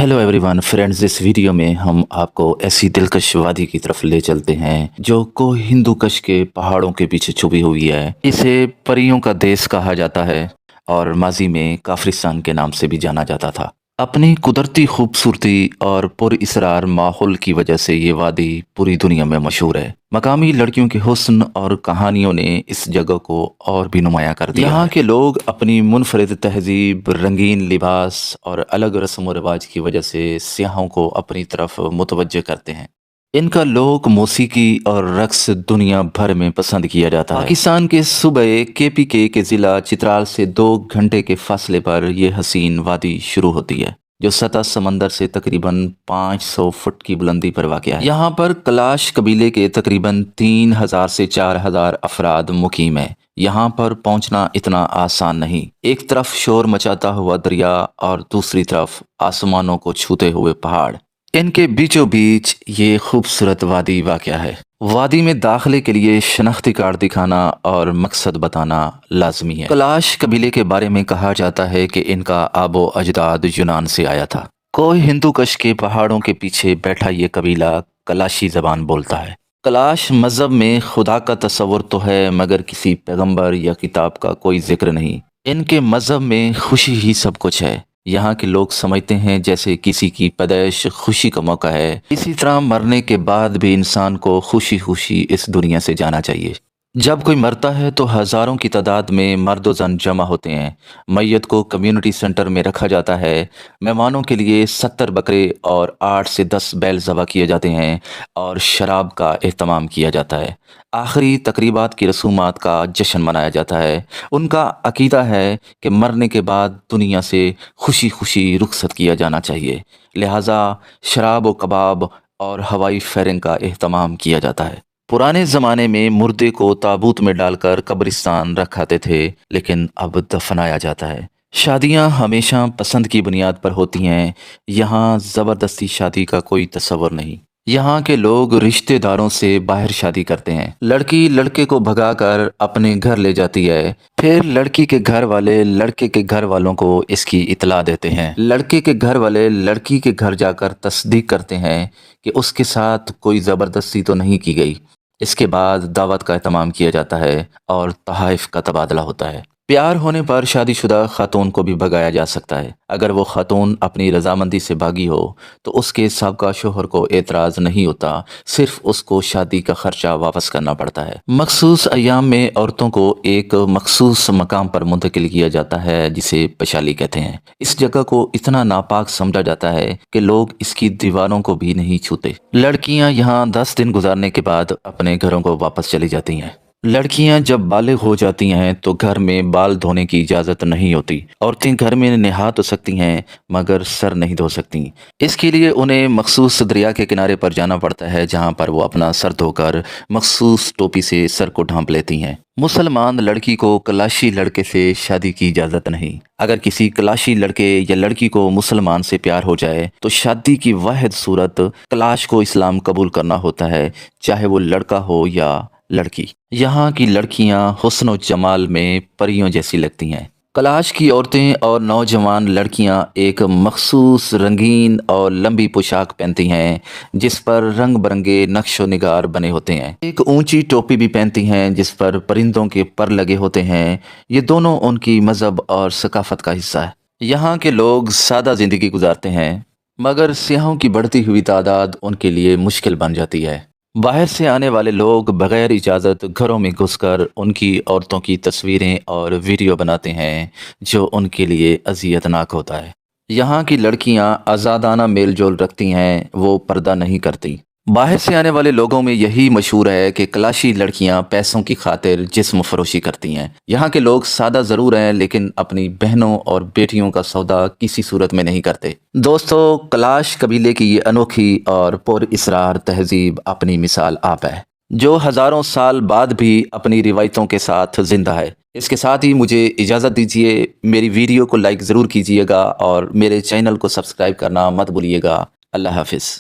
Hello everyone friends, इस video में हम आपको ऐसी दिलकश वादी की तरफ ले चलते हैं जो को हिंदू कश के पहाड़ों के पीछे छुपी हुई है। इसे परियों का देश कहा जाता है और माजी में काफरिस्तान के नाम से भी जाना जाता था। अपनी कुदरती खूबसूरती और पुरअसरार माहौल की वजह से ये वादी पूरी दुनिया में मशहूर है। मकामी लड़कियों के हुस्न और कहानियों ने इस जगह को और भी नुमाया कर दिया। यहाँ के लोग अपनी मुनफरिद तहजीब, रंगीन लिबास और अलग रस्म व रिवाज की वजह से सियाहों को अपनी तरफ मुतवज्जे करते हैं। इनका लोक मौसीकी और रक्स दुनिया भर में पसंद किया जाता है। पाकिस्तान के सूबे केपीके के ज़िला चित्राल से 2 घंटे के फासले पर यह हसीन वादी शुरू होती है, जो सतह समंदर से तकरीबन 500 फुट की बुलंदी पर वाक़या है। यहाँ पर कलाश कबीले के तकरीबन 3000 से 4000 अफराद मुकीम है। यहाँ पर पहुँचना इतना आसान नहीं। एक तरफ शोर मचाता हुआ दरिया और दूसरी तरफ आसमानों को छूते हुए पहाड़, इनके बीचों बीच ये खूबसूरत वादी वाक़या है। वादी में दाखिले के लिए शनाख्ती कार्ड दिखाना और मकसद बताना लाजमी है। कलाश कबीले के बारे में कहा जाता है कि इनका आबो अजदाद यूनान से आया था। कोई हिंदूकश के पहाड़ों के पीछे बैठा ये कबीला कलाशी ज़बान बोलता है। कलाश मज़हब में खुदा का तस्वुर तो है, मगर किसी पैगंबर या किताब का कोई जिक्र नहीं। इनके मज़हब में खुशी ही सब कुछ है। यहाँ के लोग समझते हैं जैसे किसी की पैदाइश खुशी का मौका है, इसी तरह मरने के बाद भी इंसान को खुशी खुशी इस दुनिया से जाना चाहिए। जब कोई मरता है तो हज़ारों की तादाद में मर्द व जन जमा होते हैं। मैयत को कम्युनिटी सेंटर में रखा जाता है। मेहमानों के लिए 70 बकरे और 8 से 10 बैल ज़बह किए जाते हैं और शराब का एहतमाम किया जाता है। आखिरी तकरीबात की रसूमात का जश्न मनाया जाता है। उनका अकीदा है कि मरने के बाद दुनिया से खुशी खुशी रुखसत किया जाना चाहिए, लिहाजा शराब व कबाब और हवाई फायरिंग का एहतमाम किया जाता है। पुराने ज़माने में मुर्दे को ताबूत में डालकर कब्रिस्तान रखाते थे, लेकिन अब दफनाया जाता है। शादियां हमेशा पसंद की बुनियाद पर होती हैं। यहाँ ज़बरदस्ती शादी का कोई तस्वर नहीं। यहाँ के लोग रिश्तेदारों से बाहर शादी करते हैं। लड़की लड़के को भगाकर अपने घर ले जाती है, फिर लड़की के घर वाले लड़के के घर वालों को इसकी इतला देते हैं। लड़के के घर वाले लड़की के घर जाकर तस्दीक करते हैं कि उसके साथ कोई ज़बरदस्ती तो नहीं की गई। इसके बाद दावत का एहतमाम किया जाता है और तहाइफ का तबादला होता है। प्यार होने पर शादीशुदा खातून को भी भगाया जा सकता है। अगर वो खातून अपनी रजामंदी से भागी हो तो उसके साबका शोहर को एतराज़ नहीं होता, सिर्फ उसको शादी का खर्चा वापस करना पड़ता है। मखसूस अयाम में औरतों को एक मखसूस मकाम पर मुंतकिल किया जाता है, जिसे पशाली कहते हैं। इस जगह को इतना नापाक समझा जाता है कि लोग इसकी दीवारों को भी नहीं छूते। लड़कियां यहाँ 10 दिन गुजारने के बाद अपने घरों को वापस चली जाती हैं। लड़कियां जब बालिग हो जाती हैं तो घर में बाल धोने की इजाज़त नहीं होती। औरतें घर में नहा तो सकती हैं, मगर सर नहीं धो सकती। इसके लिए उन्हें मखसूस दरिया के किनारे पर जाना पड़ता है, जहां पर वो अपना सर धोकर मखसूस टोपी से सर को ढांप लेती हैं। मुसलमान लड़की को कलाशी लड़के से शादी की इजाज़त नहीं। अगर किसी कलाशी लड़के या लड़की को मुसलमान से प्यार हो जाए तो शादी की वाहिद सूरत कलाश को इस्लाम कबूल करना होता है, चाहे वो लड़का हो या लड़की। यहाँ की लड़कियाँ हुस्न व जमाल में परियों जैसी लगती हैं। कलाश की औरतें और नौजवान लड़कियाँ एक मखसूस रंगीन और लंबी पोशाक पहनती हैं, जिस पर रंग बिरंगे नक्शो निगार बने होते हैं। एक ऊंची टोपी भी पहनती हैं जिस पर परिंदों के पर लगे होते हैं। ये दोनों उनकी मजहब और सकाफत का हिस्सा है। यहाँ के लोग सादा जिंदगी गुजारते हैं, मगर सियाहों की बढ़ती हुई तादाद उनके लिए मुश्किल बन जाती है। बाहर से आने वाले लोग बगैर इजाज़त घरों में घुसकर उनकी औरतों की तस्वीरें और वीडियो बनाते हैं, जो उनके लिए अज़ियतनाक होता है। यहाँ की लड़कियाँ आज़ादाना मेल जोल रखती हैं, वो पर्दा नहीं करती। बाहर से आने वाले लोगों में यही मशहूर है कि कलाशी लड़कियां पैसों की खातिर जिस्म फरोशी करती हैं। यहाँ के लोग सादा ज़रूर हैं, लेकिन अपनी बहनों और बेटियों का सौदा किसी सूरत में नहीं करते। दोस्तों, कलाश कबीले की ये अनोखी और पुरअसरार तहजीब अपनी मिसाल आप है, जो हज़ारों साल बाद भी अपनी रिवायतों के साथ ज़िंदा है। इसके साथ ही मुझे इजाज़त दीजिए। मेरी वीडियो को लाइक ज़रूर कीजिएगा और मेरे चैनल को सब्सक्राइब करना मत भूलिएगा। अल्लाह हाफिज़।